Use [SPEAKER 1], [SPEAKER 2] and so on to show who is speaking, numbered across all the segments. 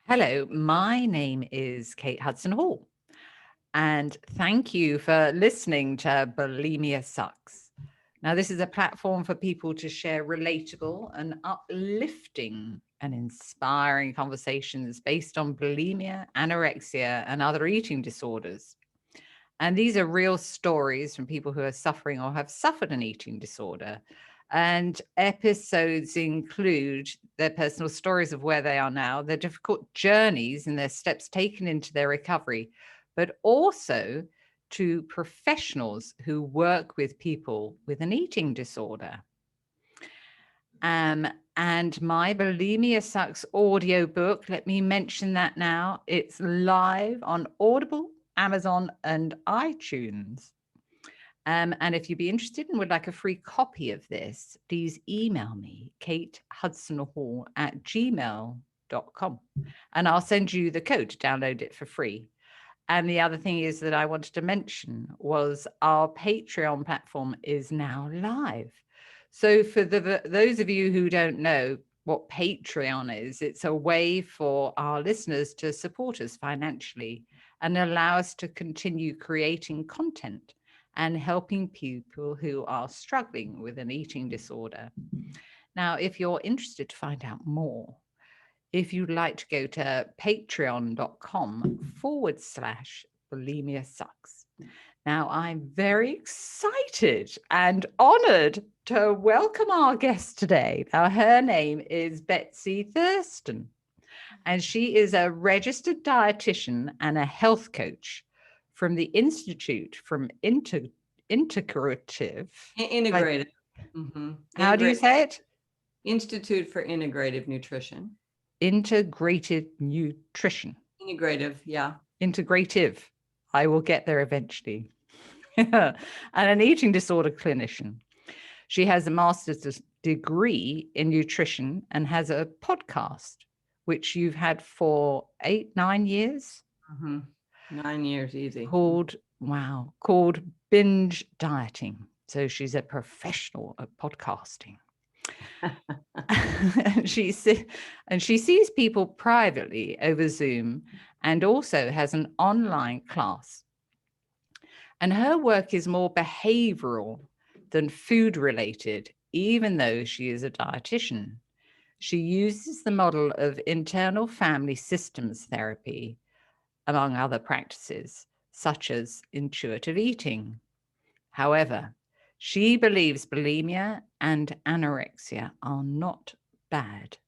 [SPEAKER 1] Hello, my name is Kate Hudson Hall, and thank you for listening to Bulimia Sucks. Now, this is a platform for people to share relatable and uplifting and inspiring conversations based on bulimia, anorexia, and other eating disorders. And these are real stories from people who are suffering or have suffered an eating disorder. And episodes include their personal stories of where they are now, their difficult journeys and their steps taken into their recovery, but also to professionals who work with people with an eating disorder. And my Bulimia Sucks audiobook, let me mention that now. It's live on Audible, Amazon, and iTunes. And if you'd be interested and would like a free copy of this, please email me, katehudsonhall@gmail.com, and I'll send you the code to download it for free. And the other thing is that I wanted to mention was our Patreon platform is now live. So for those of you who don't know what Patreon is, it's a way for our listeners to support us financially and allow us to continue creating content and helping people who are struggling with an eating disorder. Now, if you're interested to find out more, if you'd like to go to patreon.com/Bulimia Sucks. Now, I'm very excited and honored to welcome our guest today. Now, her name is Betsy Thurston, and she is a registered dietitian and a health coach from the Institute from Integrative.
[SPEAKER 2] Integrative. Mm-hmm.
[SPEAKER 1] How do you say it?
[SPEAKER 2] Institute for Integrative Nutrition.
[SPEAKER 1] Integrated Nutrition.
[SPEAKER 2] Integrative, yeah.
[SPEAKER 1] Integrative. I will get there eventually. And an eating disorder clinician. She has a master's degree in nutrition and has a podcast, which you've had for 8-9 years.
[SPEAKER 2] Mm-hmm. 9 years, easy.
[SPEAKER 1] Called Binge Dieting. So she's a professional at podcasting. She sees people privately over Zoom and also has an online class. And her work is more behavioral than food related, even though she is a dietitian. She uses the model of internal family systems therapy, among other practices, such as intuitive eating. However, she believes bulimia and anorexia are not bad,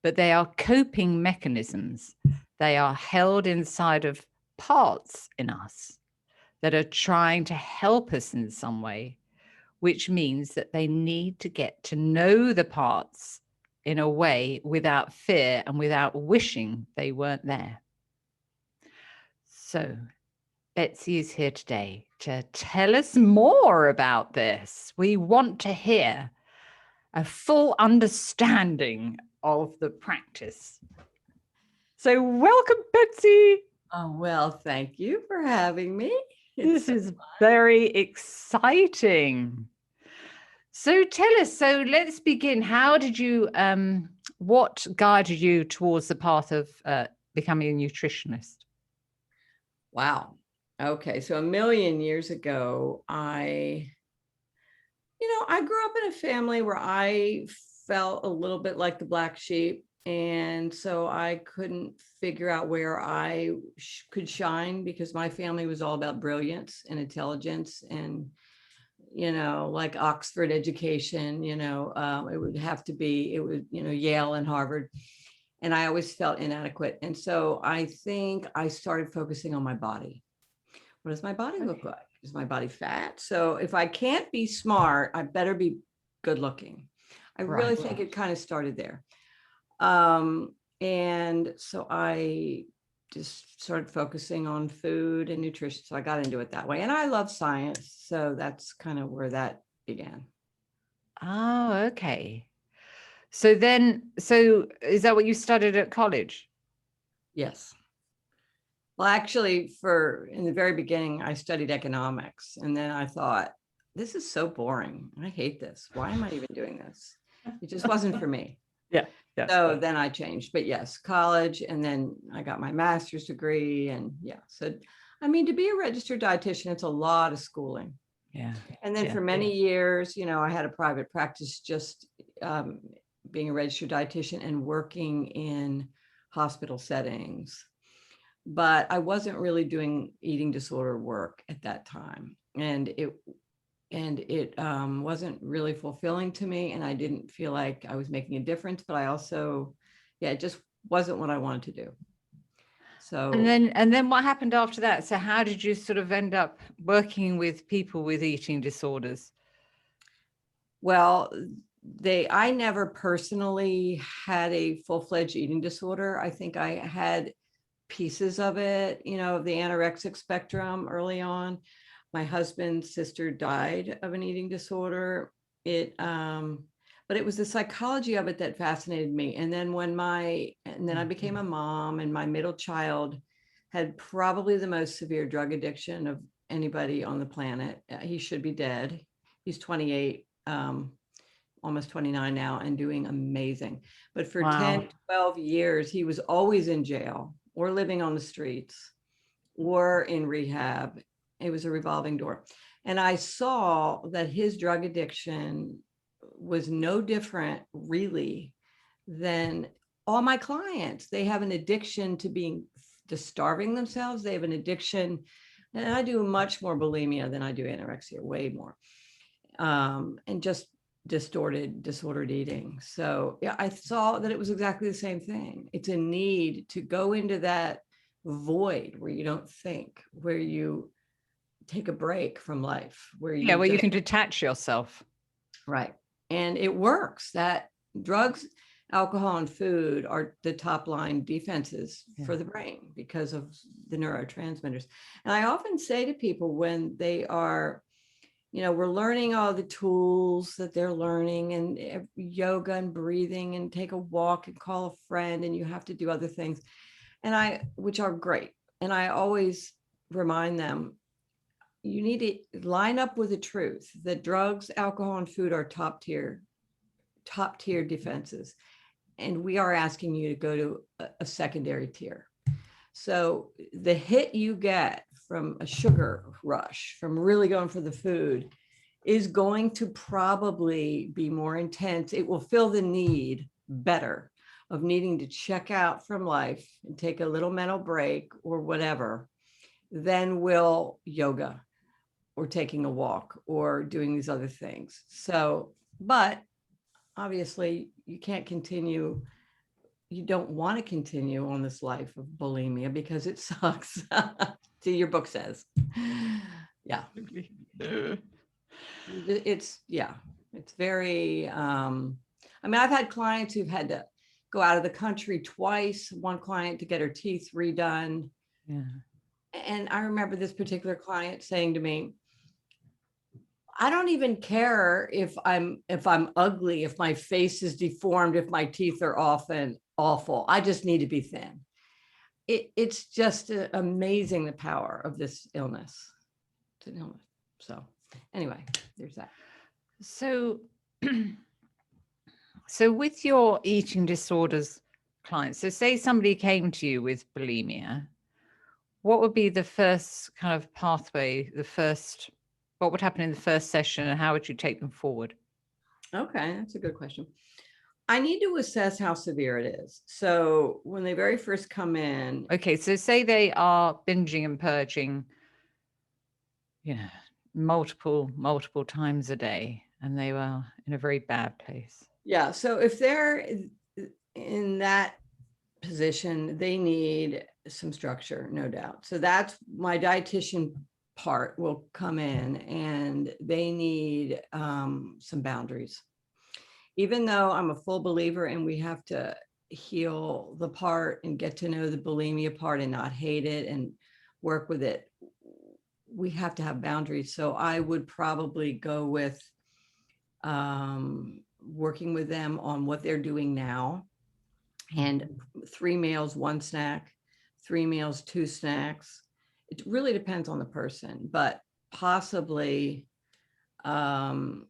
[SPEAKER 1] but they are coping mechanisms. They are held inside of parts in us that are trying to help us in some way, which means that they need to get to know the parts in a way without fear and without wishing they weren't there. So Betsy is here today to tell us more about this. We want to hear a full understanding of the practice. So welcome, Betsy.
[SPEAKER 2] Oh, well, thank you for having me.
[SPEAKER 1] This is very exciting. So tell us, so let's begin. How did you, what guided you towards the path of becoming a nutritionist?
[SPEAKER 2] Wow. Okay. So 1,000,000 years ago, I grew up in a family where I felt a little bit like the black sheep. And so I couldn't figure out where I could shine because my family was all about brilliance and intelligence and, like Oxford education, it would have to be, Yale and Harvard. And I always felt inadequate. And so I think I started focusing on my body. What does my body look like? Is my body fat? So if I can't be smart, I better be good looking. I really think it kind of started there. And so I just started focusing on food and nutrition. So I got into it that way. And I love science. So that's kind of where that began.
[SPEAKER 1] Oh, okay. So is that what you studied at college?
[SPEAKER 2] Yes. Well, actually, in the very beginning, I studied economics. And then I thought, this is so boring. I hate this. Why am I even doing this? It just wasn't for me.
[SPEAKER 1] Yeah. Yeah.
[SPEAKER 2] So then I changed, but yes, college, and then I got my master's degree, and yeah. So, I mean, to be a registered dietitian, it's a lot of schooling.
[SPEAKER 1] Yeah.
[SPEAKER 2] And then for many years, you know, I had a private practice, just being a registered dietitian and working in hospital settings. But I wasn't really doing eating disorder work at that time. And it wasn't really fulfilling to me. And I didn't feel like I was making a difference, but I also, yeah, it just wasn't what I wanted to do. So,
[SPEAKER 1] and then what happened after that? So how did you sort of end up working with people with eating disorders?
[SPEAKER 2] well, I never personally had a full-fledged eating disorder. I think I had pieces of it, you know, the anorexic spectrum early on. My husband's sister died of an eating disorder. But it was the psychology of it that fascinated me. And then I became a mom, and my middle child had probably the most severe drug addiction of anybody on the planet. He should be dead. He's 28, almost 29 now, and doing amazing. But for 10, 12 years, he was always in jail or living on the streets or in rehab. It was a revolving door. And I saw that his drug addiction was no different really than all my clients. They have an addiction to starving themselves. They have an addiction, and I do much more bulimia than I do anorexia, way more. And just disordered eating. So yeah, I saw that it was exactly the same thing. It's a need to go into that void where you don't think, where you take a break from life, where
[SPEAKER 1] you can detach yourself.
[SPEAKER 2] Right. And it works. That drugs, alcohol, and food are the top line defenses for the brain because of the neurotransmitters. And I often say to people when they are, you know, we're learning all the tools that they're learning, and yoga and breathing and take a walk and call a friend, and you have to do other things, which are great. And I always remind them, you need to line up with the truth that drugs, alcohol, and food are top tier defenses. And we are asking you to go to a secondary tier. So the hit you get from a sugar rush, from really going for the food, is going to probably be more intense. It will fill the need better of needing to check out from life and take a little mental break or whatever than will yoga or taking a walk or doing these other things. So, but obviously you can't continue. You don't want to continue on this life of bulimia because it sucks. See, your book says. Yeah. It's very, I mean, I've had clients who've had to go out of the country twice, one client to get her teeth redone.
[SPEAKER 1] Yeah.
[SPEAKER 2] And I remember this particular client saying to me, I don't even care if I'm ugly, if my face is deformed, if my teeth are often awful. I just need to be thin. It's just amazing the power of this illness. It's an illness. So anyway, there's that.
[SPEAKER 1] So, so with your eating disorders clients, so say somebody came to you with bulimia, what would be the first kind of pathway, what would happen in the first session, and how would you take them forward?
[SPEAKER 2] Okay, that's a good question. I need to assess how severe it is. So when they very first come in.
[SPEAKER 1] Okay, so say they are binging and purging, you know, multiple times a day, and they were in a very bad place.
[SPEAKER 2] Yeah, so if they're in that position, they need some structure, no doubt. So that's my dietitian part will come in, and they need some boundaries. Even though I'm a full believer and we have to heal the part and get to know the bulimia part and not hate it and work with it, we have to have boundaries. So I would probably go with working with them on what they're doing now, and 3 meals, 1 snack, 3 meals, 2 snacks. It really depends on the person, but possibly 3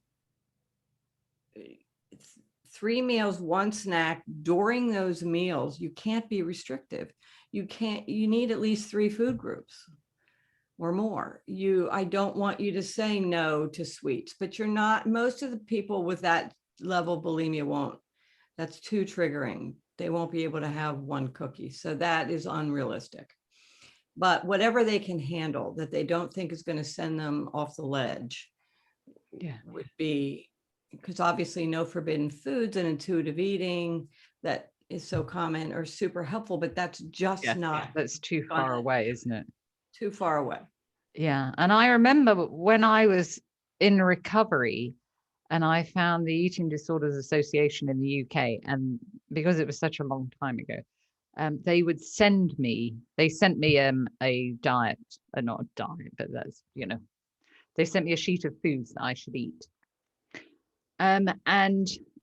[SPEAKER 2] 3 meals, 1 snack. During those meals, you can't be restrictive. You need at least 3 food groups or more. I don't want you to say no to sweets, but you're not, most of the people with that level of bulimia won't. That's too triggering. They won't be able to have 1 cookie. So that is unrealistic. But whatever they can handle that they don't think is going to send them off the ledge would be, because obviously no forbidden foods and intuitive eating that is so common are super helpful, but that's just not.
[SPEAKER 1] That's too far away, isn't it?
[SPEAKER 2] Too far away.
[SPEAKER 1] Yeah. And I remember when I was in recovery and I found the Eating Disorders Association in the UK, and because it was such a long time ago, they sent me a diet, not a diet, but that's, they sent me a sheet of foods that I should eat. And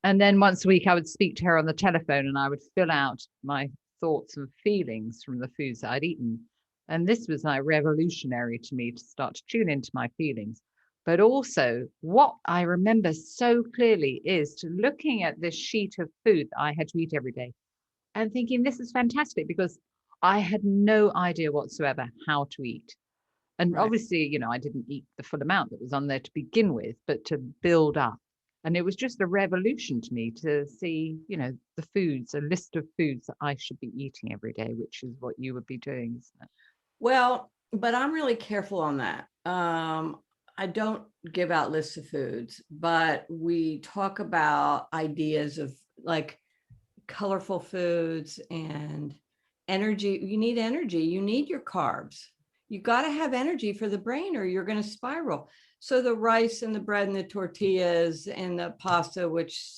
[SPEAKER 1] then once a week I would speak to her on the telephone and I would fill out my thoughts and feelings from the foods that I'd eaten. And this was like revolutionary to me to start to tune into my feelings. But also what I remember so clearly is to looking at this sheet of food that I had to eat every day and thinking, this is fantastic, because I had no idea whatsoever how to eat. And obviously, I didn't eat the full amount that was on there to begin with, but to build up. And it was just a revolution to me to see, the foods, a list of foods that I should be eating every day, which is what you would be doing, isn't it?
[SPEAKER 2] Well, but I'm really careful on that. I don't give out lists of foods, but we talk about ideas of like colorful foods and energy. You need energy. You need your carbs. You got to have energy for the brain or you're going to spiral. So the rice and the bread and the tortillas and the pasta, which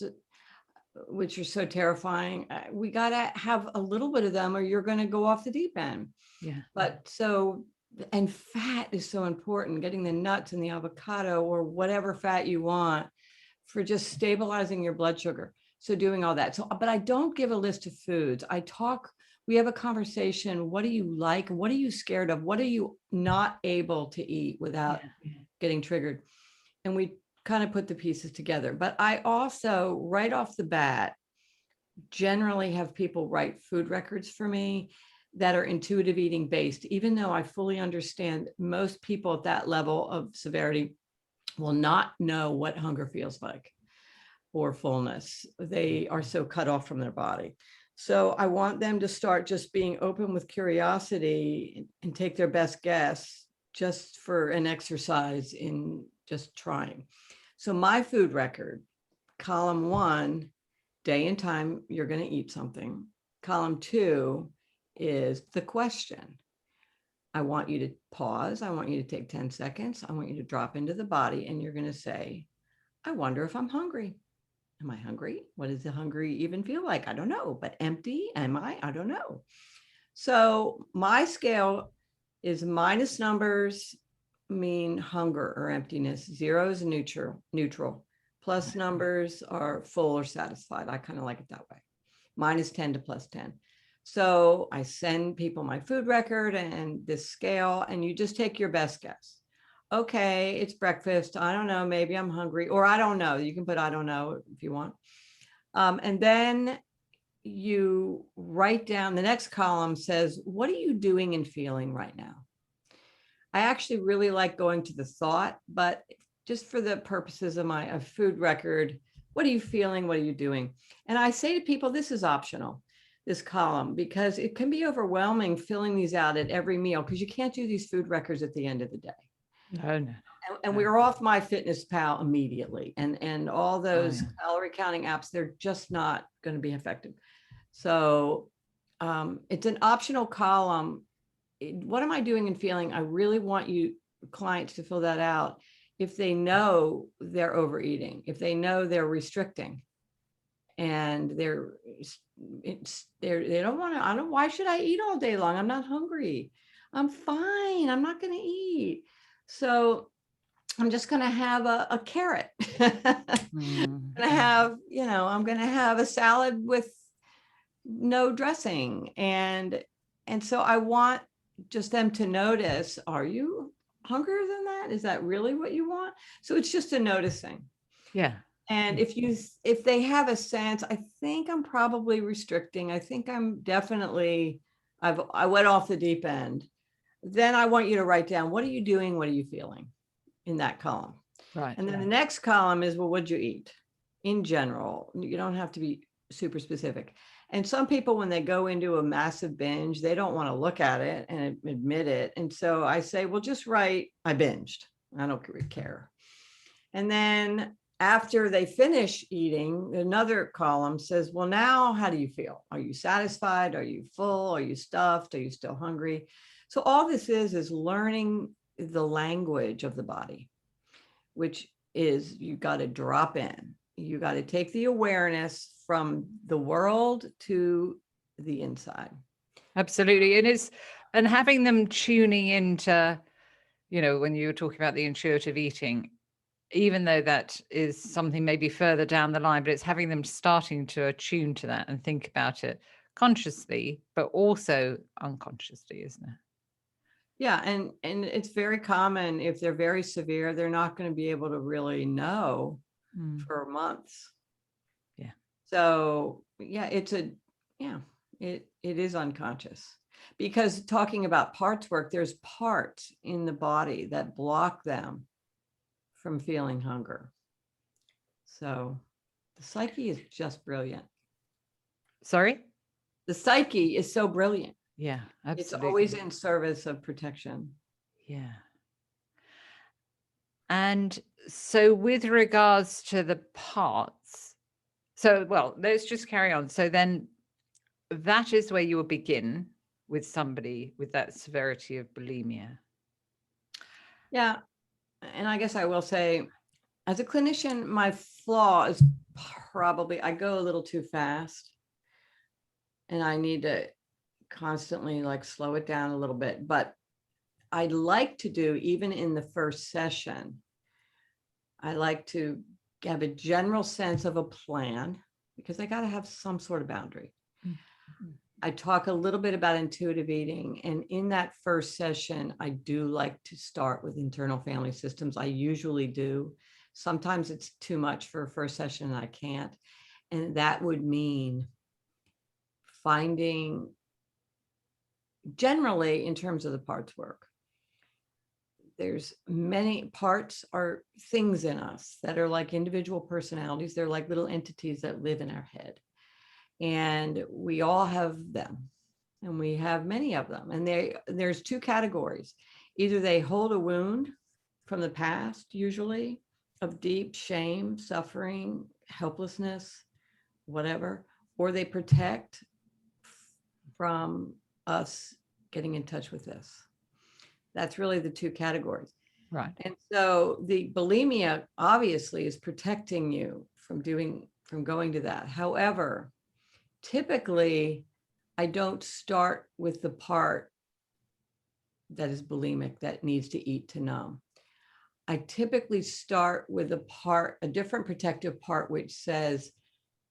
[SPEAKER 2] are so terrifying, we got to have a little bit of them or you're going to go off the deep end.
[SPEAKER 1] Yeah.
[SPEAKER 2] But and fat is so important, getting the nuts and the avocado or whatever fat you want for just stabilizing your blood sugar. So doing all that. So, but I don't give a list of foods. We have a conversation. What do you like? What are you scared of? What are you not able to eat without getting triggered? And we kind of put the pieces together. But I also, right off the bat, generally have people write food records for me that are intuitive eating based, even though I fully understand most people at that level of severity will not know what hunger feels like or fullness. They are so cut off from their body. So I want them to start just being open with curiosity and take their best guess just for an exercise in just trying. So my food record, column 1, day and time you're going to eat something. Column 2 is the question. I want you to pause. I want you to take 10 seconds. I want you to drop into the body and you're going to say, I wonder if I'm hungry. Am I hungry? What does the hungry even feel like? I don't know, but empty, am I? I don't know. So my scale is minus numbers mean hunger or emptiness. 0 is neutral. Plus numbers are full or satisfied. I kind of like it that way. Minus 10 to plus 10. So I send people my food record and this scale, and you just take your best guess. Okay, it's breakfast. I don't know. Maybe I'm hungry, or I don't know. You can put I don't know if you want. And then you write down, the next column says, what are you doing and feeling right now? I actually really like going to the thought, but just for the purposes of my food record, what are you feeling? What are you doing? And I say to people, this is optional, this column, because it can be overwhelming filling these out at every meal, because you can't do these food records at the end of the day.
[SPEAKER 1] No.
[SPEAKER 2] And we were off MyFitnessPal immediately. And all those calorie counting apps, they're just not going to be effective. So it's an optional column. What am I doing and feeling? I really want you clients to fill that out if they know they're overeating, if they know they're restricting, and they don't want to. Why should I eat all day long? I'm not hungry. I'm fine. I'm not going to eat. So I'm just going to have a carrot. I'm going to have a salad with no dressing. And so I want just them to notice, are you hungrier than that? Is that really what you want? So it's just a noticing.
[SPEAKER 1] Yeah.
[SPEAKER 2] And if they have a sense, I think I'm probably restricting. I think I'm definitely, I went off the deep end. Then I want you to write down, what are you doing? What are you feeling in that column?
[SPEAKER 1] Right.
[SPEAKER 2] And then the next column is, well, what'd you eat? In general, you don't have to be super specific. And some people, when they go into a massive binge, they don't want to look at it and admit it. And so I say, well, just write, I binged. I don't care. And then after they finish eating, another column says, well, now how do you feel? Are you satisfied? Are you full? Are you stuffed? Are you still hungry? So all this is learning the language of the body, which is you got to drop in. You got to take the awareness from the world to the inside.
[SPEAKER 1] Absolutely. And having them tuning into, when you were talking about the intuitive eating, even though that is something maybe further down the line, but it's having them starting to attune to that and think about it consciously, but also unconsciously, isn't it?
[SPEAKER 2] Yeah. And it's very common, if they're very severe, they're not going to be able to really know for months.
[SPEAKER 1] Yeah.
[SPEAKER 2] So yeah, it is unconscious, because talking about parts work, there's parts in the body that block them from feeling hunger. So the psyche is just brilliant.
[SPEAKER 1] Sorry?
[SPEAKER 2] The psyche is so brilliant.
[SPEAKER 1] Yeah, absolutely.
[SPEAKER 2] It's always in service of protection.
[SPEAKER 1] Yeah. And so with regards to the parts, let's just carry on. So then that is where you will begin with somebody with that severity of bulimia.
[SPEAKER 2] Yeah. And I guess I will say, as a clinician, my flaw is probably I go a little too fast, and I need to constantly slow it down a little bit. But I'd like to do, even in the first session, I like to have a general sense of a plan, because I got to have some sort of boundary. Mm-hmm. I talk a little bit about intuitive eating. And in that first session, I do like to start with internal family systems. I usually do. Sometimes it's too much for a first session and I can't. And that would mean finding, generally in terms of the parts work, there's many parts are things in us that are like individual personalities. They're like little entities that live in our head. And we all have them, and we have many of them. And there's two categories. Either they hold a wound from the past, usually of deep shame, suffering, helplessness, whatever, or they protect from us getting in touch with this. That's really the two categories.
[SPEAKER 1] Right.
[SPEAKER 2] And so the bulimia obviously is protecting you from going to that. However, typically, I don't start with the part that is bulimic, that needs to eat to numb. I typically start with a different protective part, which says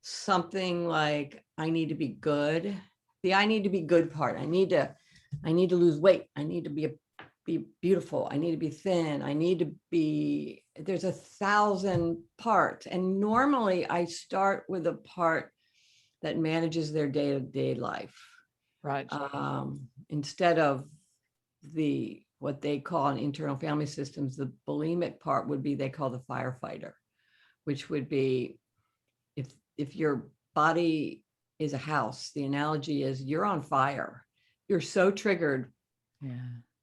[SPEAKER 2] something like, I need to be good. The I need to be good part. I need to lose weight. I need to be beautiful. I need to be thin. There's 1,000 parts. And normally I start with a part that manages their day-to-day life.
[SPEAKER 1] Right.
[SPEAKER 2] Instead of what they call in internal family systems, the bulimic part would be, they call the firefighter, which would be, if your body is a house, the analogy is you're on fire. You're so triggered.
[SPEAKER 1] Yeah.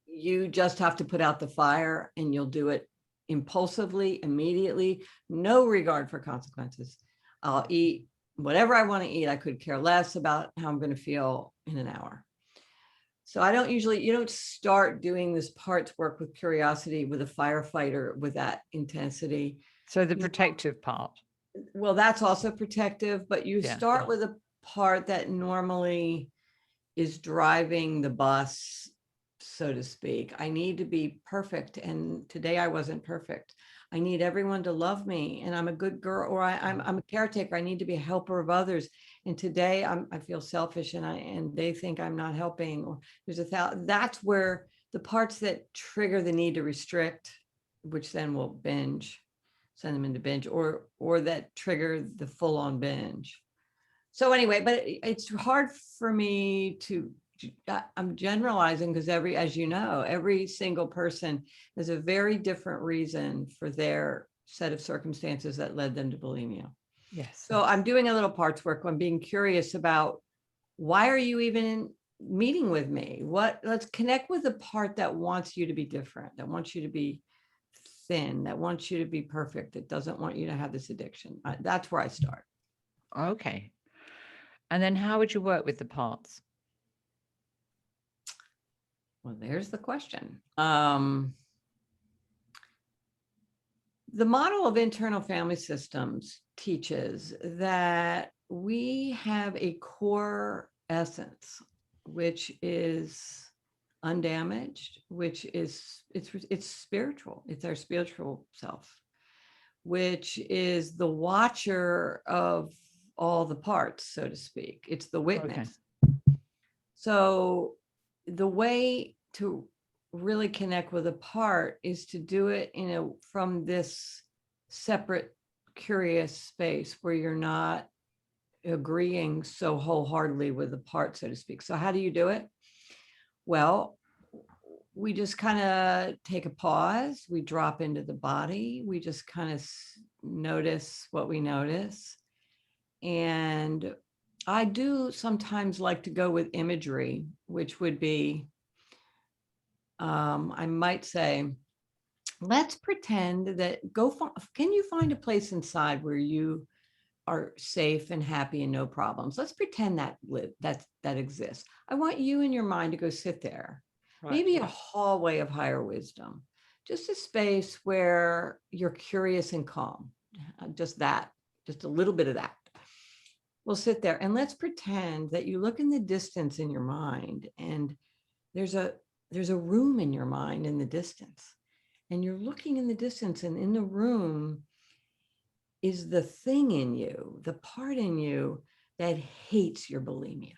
[SPEAKER 2] You just have to put out the fire, and you'll do it impulsively, immediately, no regard for consequences. I'll eat whatever I want to eat. I could care less about how I'm going to feel in an hour. So you don't start doing this parts work with curiosity, with a firefighter, with that intensity.
[SPEAKER 1] So the protective part.
[SPEAKER 2] Well, that's also protective, but you start with a part that normally is driving the bus, so to speak. I need to be perfect. And today I wasn't perfect. I need everyone to love me, and I'm a good girl, or I'm a caretaker. I need to be a helper of others. And today I feel selfish, and they think I'm not helping. Or that's where the parts that trigger the need to restrict, which then will binge, send them into binge, or that trigger the full-on binge. So anyway, but it's hard for me to, I'm generalizing because as you know, every single person has a very different reason for their set of circumstances that led them to bulimia.
[SPEAKER 1] Yes.
[SPEAKER 2] So I'm doing a little parts work. I'm being curious about, why are you even meeting with me? Let's connect with the part that wants you to be different, that wants you to be thin, that wants you to be perfect, that doesn't want you to have this addiction. That's where I start.
[SPEAKER 1] Okay. And then how would you work with the parts?
[SPEAKER 2] Well, there's the question. The model of internal family systems teaches that we have a core essence, which is undamaged, which is, it's spiritual. It's our spiritual self, which is the watcher of all the parts, so to speak. It's the witness. Okay. So the way to really connect with a part is to do it from this separate, curious space where you're not agreeing so wholeheartedly with the part, so to speak. So how do you do it? Well, we just kind of take a pause. We drop into the body. We just kind of notice what we notice. And I do sometimes like to go with imagery, which would be, I might say, let's pretend that can you find a place inside where you are safe and happy and no problems? Let's pretend that exists. I want you in your mind to go sit there. Right. Maybe a hallway of higher wisdom, just a space where you're curious and calm. Just a little bit of that. We'll sit there and let's pretend that you look in the distance in your mind, and there's a room in your mind in the distance, and you're looking in the distance, and in the room is the thing in you, the part in you that hates your bulimia.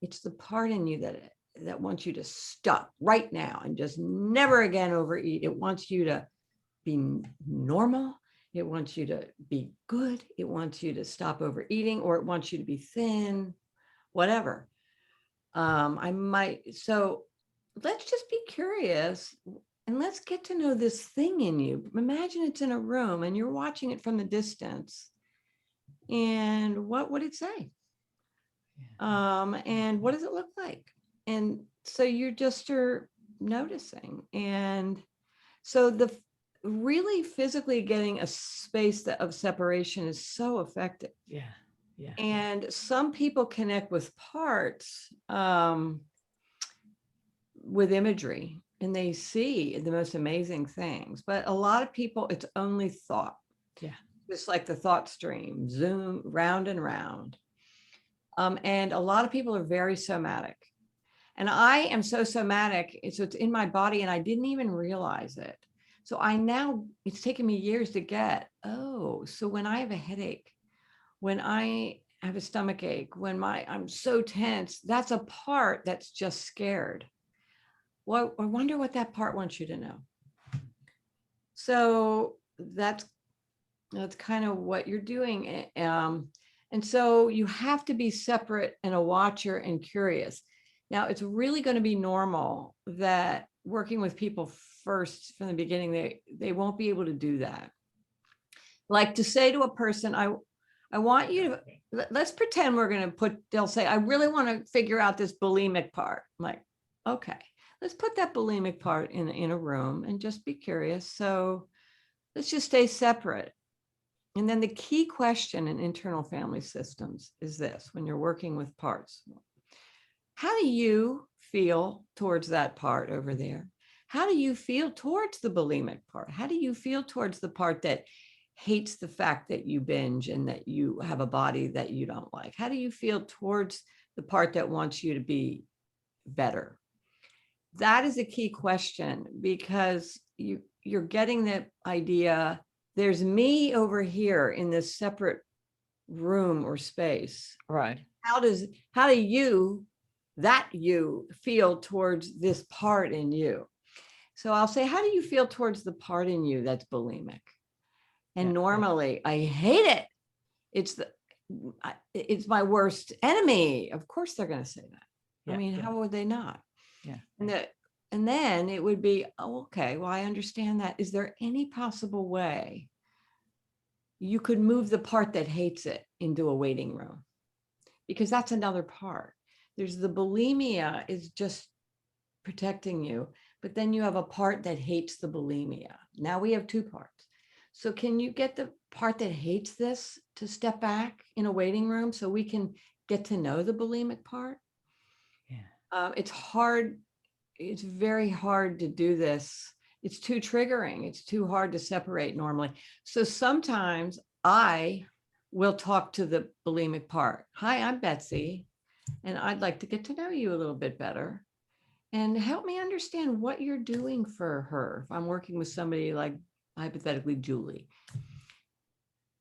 [SPEAKER 2] It's the part in you that wants you to stop right now and just never again overeat. It wants you to be normal. It wants you to be good. It wants you to stop overeating, or it wants you to be thin, whatever. So let's just be curious. And let's get to know this thing in you. Imagine it's in a room and you're watching it from the distance. And what would it say? And what does it look like? And so you're noticing. And so the really physically getting a space of separation is so effective.
[SPEAKER 1] Yeah. Yeah.
[SPEAKER 2] And some people connect with parts with imagery, and they see the most amazing things. But a lot of people, it's only thought.
[SPEAKER 1] Yeah.
[SPEAKER 2] Just like the thought stream, zoom round and round. And a lot of people are very somatic. And I am so somatic, so it's in my body and I didn't even realize it. So it's taken me years to get, so when I have a headache, when I have a stomach ache, when I'm so tense, that's a part that's just scared. Well, I wonder what that part wants you to know. So that's kind of what you're doing. And so you have to be separate and a watcher and curious. Now, it's really going to be normal that working with people first from the beginning, they won't be able to do that. Like to say to a person, I want you to, let's pretend they'll say, I really want to figure out this bulimic part. I'm like, okay. Let's put that bulimic part in a room and just be curious. So let's just stay separate. And then the key question in internal family systems is this: when you're working with parts, how do you feel towards that part over there? How do you feel towards the bulimic part? How do you feel towards the part that hates the fact that you binge and that you have a body that you don't like? How do you feel towards the part that wants you to be better? That is a key question, because you're getting the idea, there's me over here in this separate room or space.
[SPEAKER 1] Right.
[SPEAKER 2] How do you feel towards this part in you? So I'll say, how do you feel towards the part in you that's bulimic? And normally I hate it. It's my worst enemy. Of course they're going to say that. I mean, how would they not?
[SPEAKER 1] Yeah.
[SPEAKER 2] And then it would be, oh, okay, well, I understand that. Is there any possible way you could move the part that hates it into a waiting room? Because that's another part. There's the bulimia is just protecting you, but then you have a part that hates the bulimia. Now we have two parts. So can you get the part that hates this to step back in a waiting room so we can get to know the bulimic part?
[SPEAKER 1] Yeah.
[SPEAKER 2] It's hard. It's very hard to do this. It's too triggering. It's too hard to separate normally. So sometimes I will talk to the bulimic part. Hi, I'm Betsy, and I'd like to get to know you a little bit better and help me understand what you're doing for her. If I'm working with somebody like hypothetically Julie.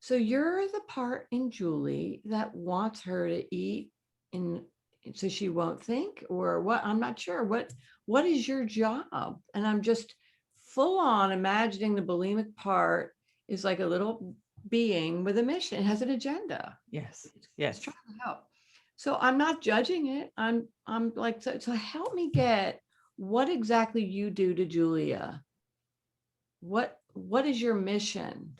[SPEAKER 2] So you're the part in Julie that wants her to eat so she won't think, or what? I'm not sure. What is your job? And I'm just full on imagining the bulimic part is like a little being with a mission. It has an agenda.
[SPEAKER 1] Yes.
[SPEAKER 2] It's trying to help. So I'm not judging it. I'm like, so help me get what exactly you do to Julia. What is your mission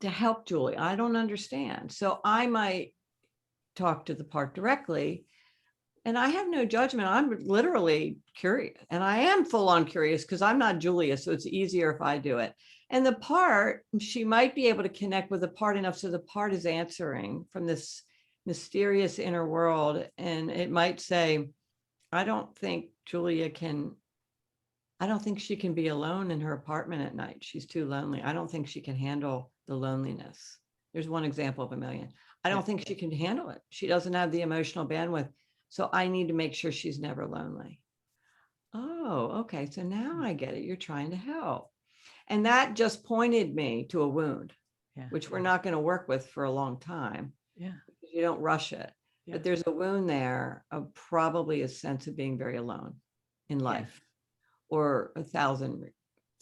[SPEAKER 2] to help Julie? I don't understand. So I might talk to the part directly, and I have no judgment. I'm literally curious, and I am full on curious because I'm not Julia, so it's easier if I do it. And the part, she might be able to connect with the part enough so the part is answering from this mysterious inner world, and it might say, I don't think she can be alone in her apartment at night. She's too lonely. I don't think she can handle the loneliness. There's one example of a million. I don't think she can handle it. She doesn't have the emotional bandwidth. So I need to make sure she's never lonely. Oh, okay. So now I get it. You're trying to help. And that just pointed me to a wound, which we're not going to work with for a long time.
[SPEAKER 1] Yeah.
[SPEAKER 2] You don't rush it. But there's a wound there of probably a sense of being very alone in life, or 1,000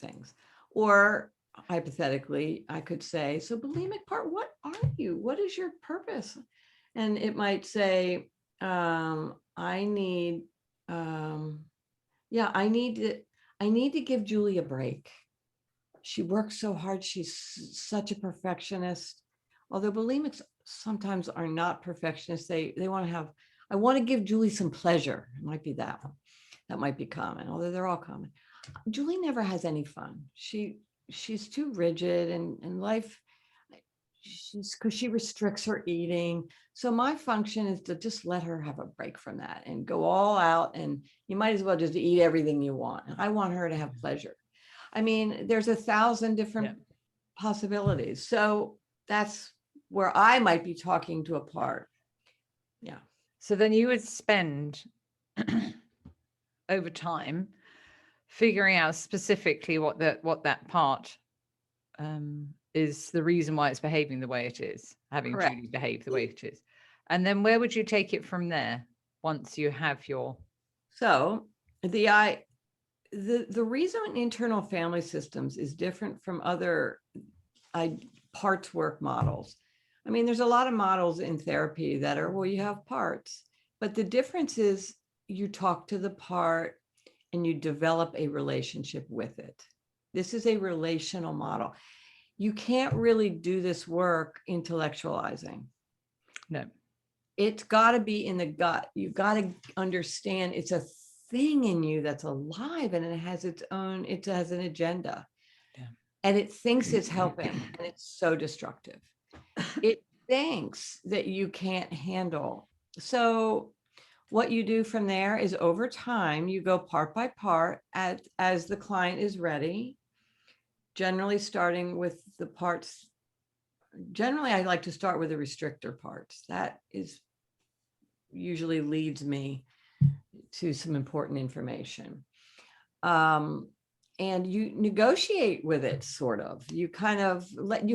[SPEAKER 2] things. Or hypothetically, I could say, so bulimic part, what are you? What is your purpose? And it might say, I need to give Julie a break. She works so hard. She's such a perfectionist. Although bulimics sometimes are not perfectionists. They want to have, I want to give Julie some pleasure. It might be that one. That might be common, although they're all common. Julie never has any fun. She's too rigid, and life, because she restricts her eating. So my function is to just let her have a break from that and go all out. And you might as well just eat everything you want. I want her to have pleasure. I mean, there's 1,000 different possibilities. So that's where I might be talking to a part. Yeah.
[SPEAKER 1] So then you would spend over time figuring out specifically what that part is the reason why it's behaving the way it is, having
[SPEAKER 2] Correct.
[SPEAKER 1] Julie behave the way it is. And then where would you take it from there once you have your...
[SPEAKER 2] So the reason internal family systems is different from other parts work models. I mean, there's a lot of models in therapy that are, well, you have parts, but the difference is you talk to the part and you develop a relationship with it. This is a relational model. You can't really do this work intellectualizing.
[SPEAKER 1] No.
[SPEAKER 2] It's got to be in the gut. You've got to understand it's a thing in you that's alive, and it has an agenda. Yeah. And it thinks it's helping, and it's so destructive. It thinks that you can't handle. So what you do from there is, over time, you go part by part as the client is ready, generally starting with the parts. Generally, I like to start with the restrictor parts. That is usually leads me to some important information. And you negotiate with it, sort of. You kind of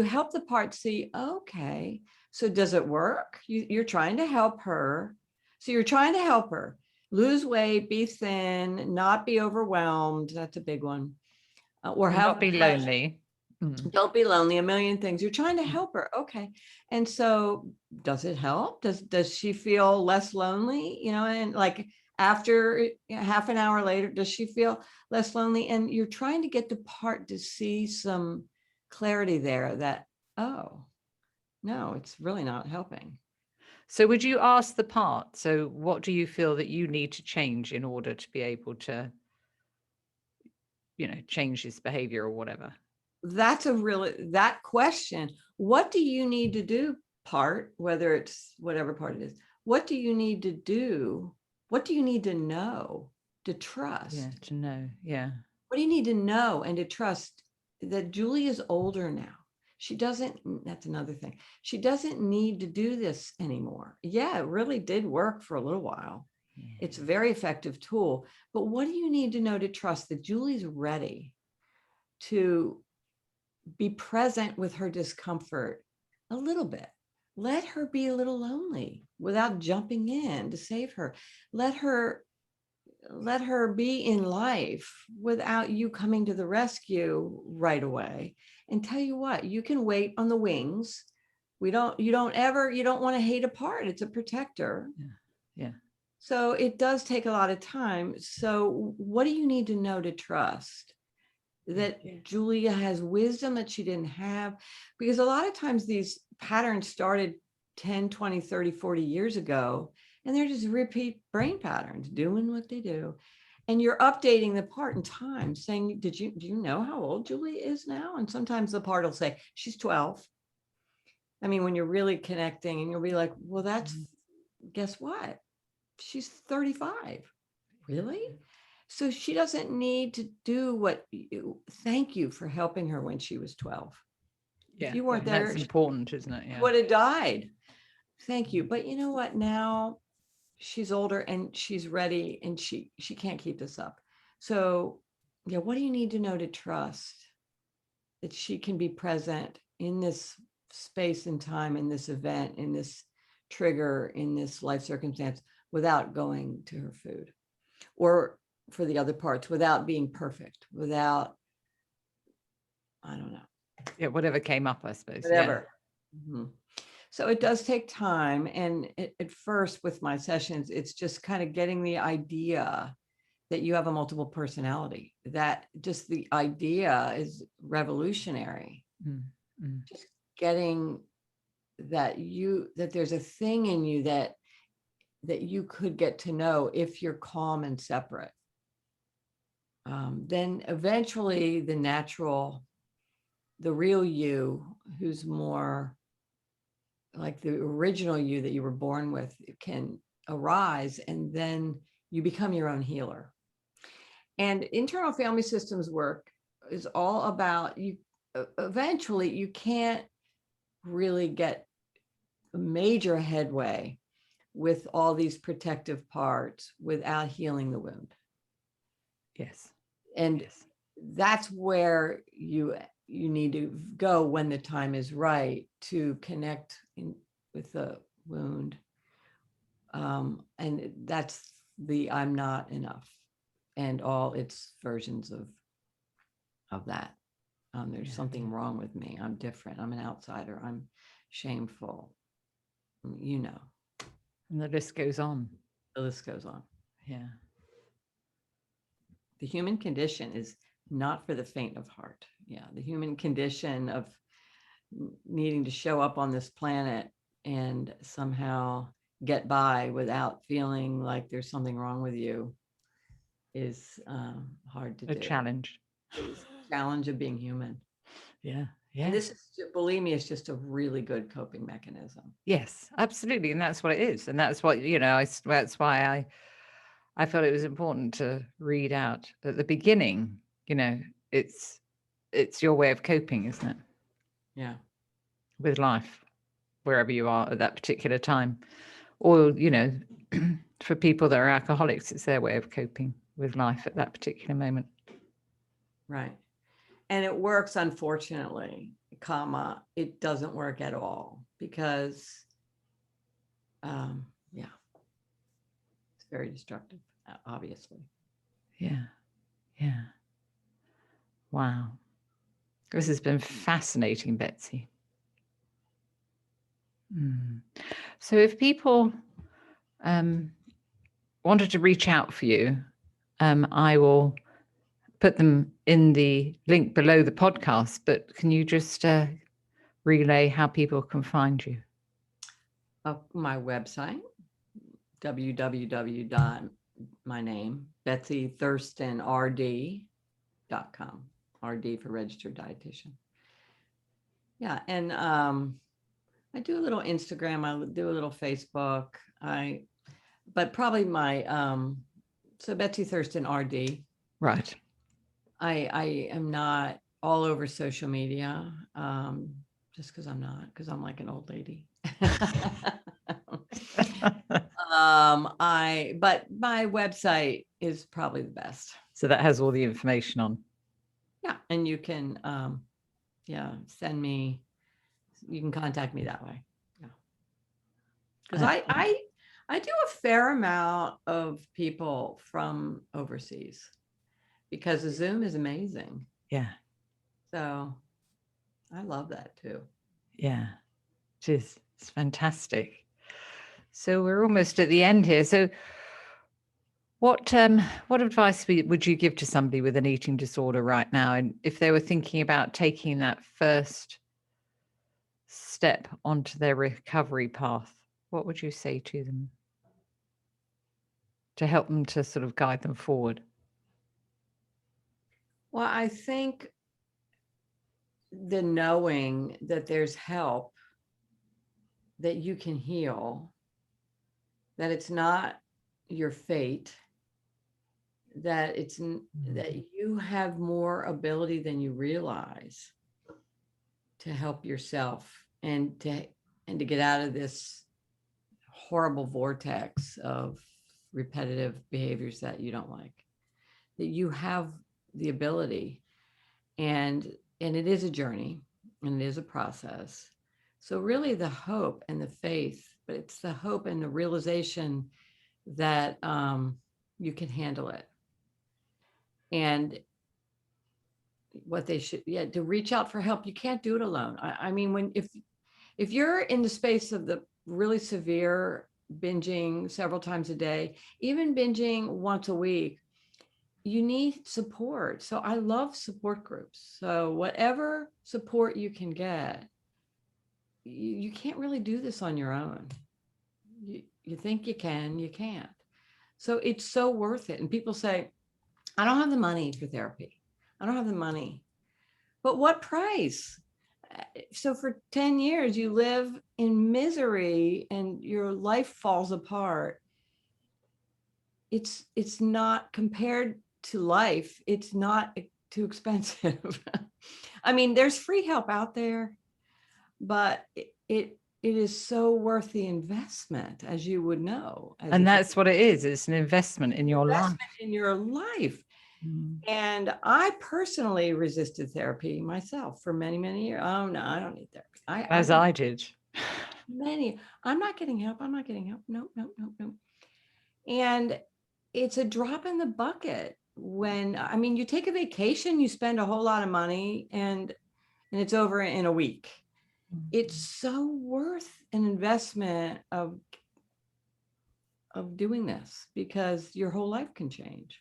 [SPEAKER 2] help the part see, okay, so does it work? You're trying to help her. So you're trying to help her lose weight, be thin, not be overwhelmed. That's a big one. Or
[SPEAKER 1] not be lonely.
[SPEAKER 2] Don't be lonely, a million things. You're trying to help her. Okay. And so does it help? Does she feel less lonely? And like after half an hour later, does she feel less lonely? And you're trying to get the part to see some clarity there that, oh, no, it's really not helping.
[SPEAKER 1] So would you ask the part, so what do you feel that you need to change in order to be able to, change this behavior or whatever?
[SPEAKER 2] That's that question. What do you need to do, part, whether it's whatever part it is? What do you need to do? What do you need to know to trust?
[SPEAKER 1] Yeah, to know. Yeah.
[SPEAKER 2] What do you need to know and to trust that Julie is older now? She doesn't, that's another thing. She doesn't need to do this anymore. Yeah, it really did work for a little while. Yeah. It's a very effective tool. But what do you need to know to trust that Julie's ready to be present with her discomfort a little bit? Let her be a little lonely without jumping in to save her. Let her be in life without you coming to the rescue right away. And tell you what, you can wait on the wings. You don't want to hate a part. It's a protector.
[SPEAKER 1] Yeah.
[SPEAKER 2] So it does take a lot of time. So what do you need to know to trust that Julia has wisdom that she didn't have? Because a lot of times these patterns started 10, 20, 30, 40 years ago, and they're just repeat brain patterns doing what they do. And you're updating the part in time saying, do you know how old Julie is now? And sometimes the part will say, she's 12. I mean, when you're really connecting, and you'll be like, well, that's, guess what? She's 35. Really? So she doesn't need to do what thank you for helping her when she was 12.
[SPEAKER 1] Yeah,
[SPEAKER 2] if you weren't there,
[SPEAKER 1] that's important, isn't it? Yeah.
[SPEAKER 2] Would have died. Thank you. But you know what? Now she's older and she's ready, and she can't keep this up. So yeah, what do you need to know to trust that she can be present in this space and time, in this event, in this trigger, in this life circumstance, without going to her food, or for the other parts, without being perfect, without, I don't know.
[SPEAKER 1] Yeah, whatever came up, I suppose.
[SPEAKER 2] Whatever. Yeah. Mm-hmm. So it does take time. And at first with my sessions, it's just kind of getting the idea that you have a multiple personality. That just the idea is revolutionary. Mm-hmm. Just getting that there's a thing in you that you could get to know if you're calm and separate. Then eventually the real you, who's more like the original you that you were born with, can arise, and then you become your own healer. And internal family systems work is all about you. Eventually, you can't really get major headway with all these protective parts without healing the wound.
[SPEAKER 1] Yes.
[SPEAKER 2] And that's where you need to go when the time is right to connect with the wound. And that's the I'm not enough and all its versions of that. There's something wrong with me. I'm different. I'm an outsider. I'm shameful. And
[SPEAKER 1] the list goes on.
[SPEAKER 2] The list goes on.
[SPEAKER 1] Yeah.
[SPEAKER 2] The human condition is not for the faint of heart. Yeah. The human condition of needing to show up on this planet and somehow get by without feeling like there's something wrong with you is hard to do.
[SPEAKER 1] A challenge.
[SPEAKER 2] It's a challenge of being human.
[SPEAKER 1] Yeah. Yeah.
[SPEAKER 2] And bulimia is just a really good coping mechanism.
[SPEAKER 1] Yes, absolutely. And that's what it is. And that's what, that's why I felt it was important to read out at the beginning, it's your way of coping, isn't it?
[SPEAKER 2] Yeah.
[SPEAKER 1] With life, wherever you are at that particular time. Or, for people that are alcoholics, it's their way of coping with life at that particular moment.
[SPEAKER 2] Right. And it works, unfortunately, it doesn't work at all because, it's very destructive, obviously.
[SPEAKER 1] Yeah. Yeah. Wow. This has been fascinating, Betsy. So if people wanted to reach out for you, I will put them in the link below the podcast, but can you just relay how people can find you?
[SPEAKER 2] My website, my name, Betsy Thurston RD.com. RD for registered dietitian. Yeah. And I do a little Instagram, I do a little Facebook. But probably my so Betsy Thurston RD.
[SPEAKER 1] Right.
[SPEAKER 2] I am not all over social media, just because I'm like an old lady. But my website is probably the best.
[SPEAKER 1] So that has all the information on.
[SPEAKER 2] Yeah. And you can, send me, you can contact me that way. Yeah. Because I do a fair amount of people from overseas because the Zoom is amazing.
[SPEAKER 1] Yeah.
[SPEAKER 2] So I love that too.
[SPEAKER 1] Yeah. It's fantastic. So we're almost at the end here. So what advice would you give to somebody with an eating disorder right now? And if they were thinking about taking that first step onto their recovery path, what would you say to them to help them to sort of guide them forward?
[SPEAKER 2] Well, I think the knowing that there's help, that you can heal, that it's not your fate, that that you have more ability than you realize to help yourself and to get out of this horrible vortex of repetitive behaviors that you don't like, that you have the ability, and it is a journey and it is a process. So really the hope and the faith, but it's the hope and the realization that you can handle it. And what they should, to reach out for help. You can't do it alone. I mean, if you're in the space of the really severe binging several times a day, even binging once a week, you need support. So I love support groups. So whatever support you can get, you can't really do this on your own. You think you can, you can't. So it's so worth it. And people say, I don't have the money for therapy. I don't have the money. But what price? So for 10 years, you live in misery and your life falls apart. It's not, compared to life, it's not too expensive. I mean, there's free help out there, but it is so worth the investment, as you would know.
[SPEAKER 1] And that's what it is. It's an investment in your life.
[SPEAKER 2] In your life. And I personally resisted therapy myself for many, many years. Oh no, I don't need therapy. I
[SPEAKER 1] did.
[SPEAKER 2] I'm not getting help. No. And it's a drop in the bucket when, I mean, you take a vacation, you spend a whole lot of money and it's over in a week. It's so worth an investment of doing this, because your whole life can change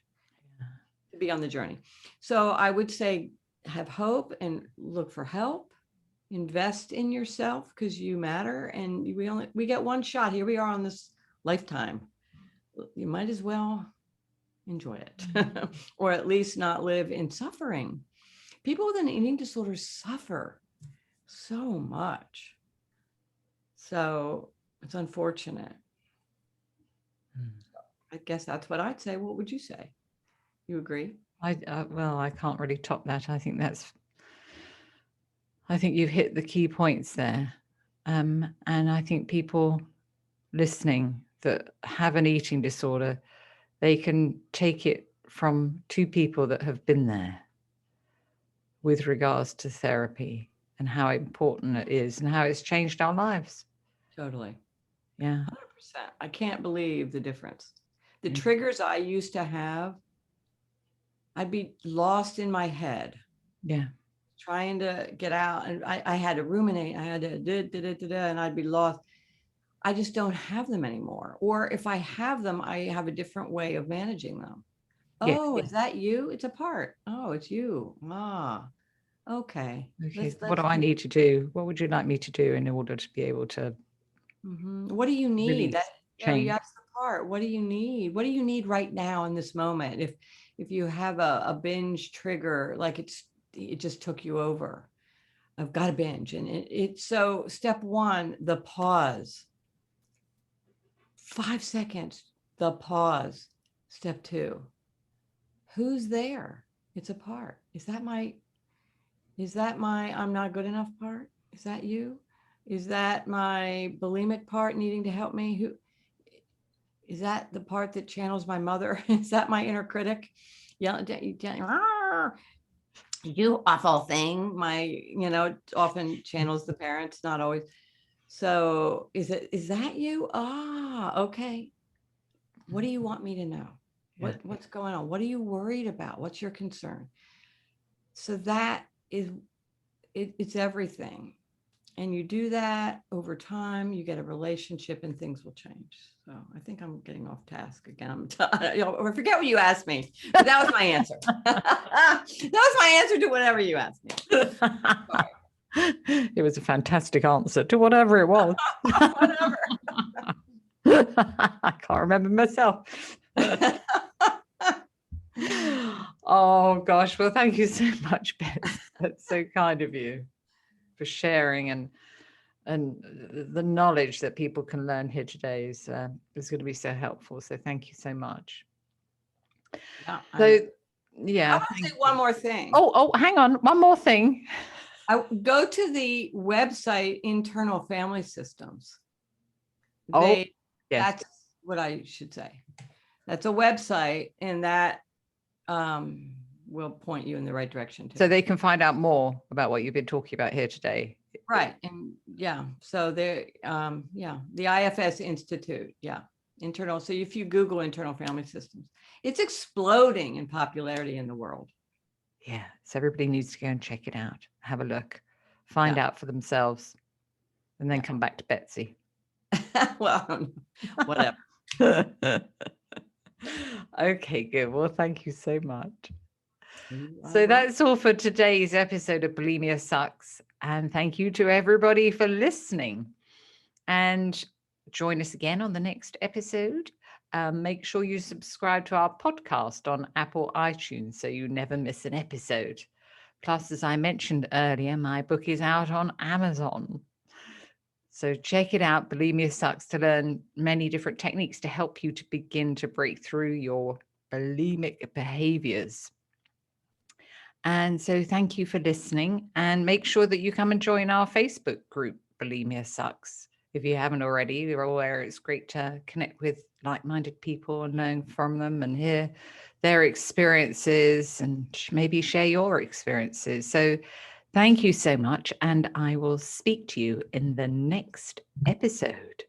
[SPEAKER 2] to be on the journey. So I would say have hope and look for help, invest in yourself, because you matter, and we get one shot. Here we are on this lifetime. You might as well enjoy it or at least not live in suffering. People with an eating disorder suffer so much. So it's unfortunate. I guess that's what I'd say. What would you say? You agree?
[SPEAKER 1] Well, I can't really top that. I think you've hit the key points there. And I think people listening that have an eating disorder, they can take it from two people that have been there with regards to therapy and how important it is and how it's changed our lives.
[SPEAKER 2] Totally.
[SPEAKER 1] Yeah.
[SPEAKER 2] 100%. I can't believe the difference. The triggers I used to have, I'd be lost in my head.
[SPEAKER 1] Yeah.
[SPEAKER 2] trying to get out. And I had to ruminate. I had to, and I'd be lost. I just don't have them anymore. Or if I have them, I have a different way of managing them.
[SPEAKER 1] Yeah.
[SPEAKER 2] Oh, is that you? It's a part. Oh, it's you. Ah, okay.
[SPEAKER 1] Okay. What do I need to do? What would you like me to do in order to be able to
[SPEAKER 2] What do you need?
[SPEAKER 1] release, change?
[SPEAKER 2] You ask the part. What do you need? What do you need right now in this moment? If you have a binge trigger, like it just took you over. I've got a binge, and it's so step one, the pause. 5 seconds, the pause. Step two, who's there? It's a part. Is that my I'm not good enough part? Is that you? Is that my bulimic part needing to help me? Who is that? The part that channels my mother? Is that my inner critic? Yeah, you awful thing. It often channels the parents, not always. So is that you? Okay. What do you want me to know? What's going on? What are you worried about? What's your concern? So that is it's everything. And you do that over time, you get a relationship and things will change. So I think I'm getting off task again. I forget what you asked me, but that was my answer. That was my answer to whatever you asked me.
[SPEAKER 1] It was a fantastic answer to whatever it was.
[SPEAKER 2] Whatever.
[SPEAKER 1] I can't remember myself. Oh gosh, well, thank you so much, Beth. That's so kind of you for sharing, and the knowledge that people can learn here today is going to be so helpful. So thank you so much.
[SPEAKER 2] Yeah,
[SPEAKER 1] so yeah,
[SPEAKER 2] I want to say one more thing.
[SPEAKER 1] Oh, hang on, one more thing.
[SPEAKER 2] I go to the website Internal Family Systems.
[SPEAKER 1] Yes.
[SPEAKER 2] That's what I should say. That's a website, and that will point you in the right direction too.
[SPEAKER 1] So they can find out more about what you've been talking about here today.
[SPEAKER 2] Right. And so there, the IFS Institute. Yeah. Internal. So if you Google Internal Family Systems, it's exploding in popularity in the world.
[SPEAKER 1] Yeah. So everybody needs to go and check it out, have a look, find out for themselves, and then come back to Betsy.
[SPEAKER 2] Well, whatever.
[SPEAKER 1] Okay, good. Well, thank you so much. So that's all for today's episode of Bulimia Sucks. And thank you to everybody for listening. And join us again on the next episode. Make sure you subscribe to our podcast on Apple iTunes so you never miss an episode. Plus, as I mentioned earlier, my book is out on Amazon. So check it out, Bulimia Sucks, to learn many different techniques to help you to begin to break through your bulimic behaviors. And so thank you for listening, and make sure that you come and join our Facebook group, Bulimia Sucks. If you haven't already, you're aware it's great to connect with like-minded people and learn from them and hear their experiences and maybe share your experiences. So thank you so much, and I will speak to you in the next episode.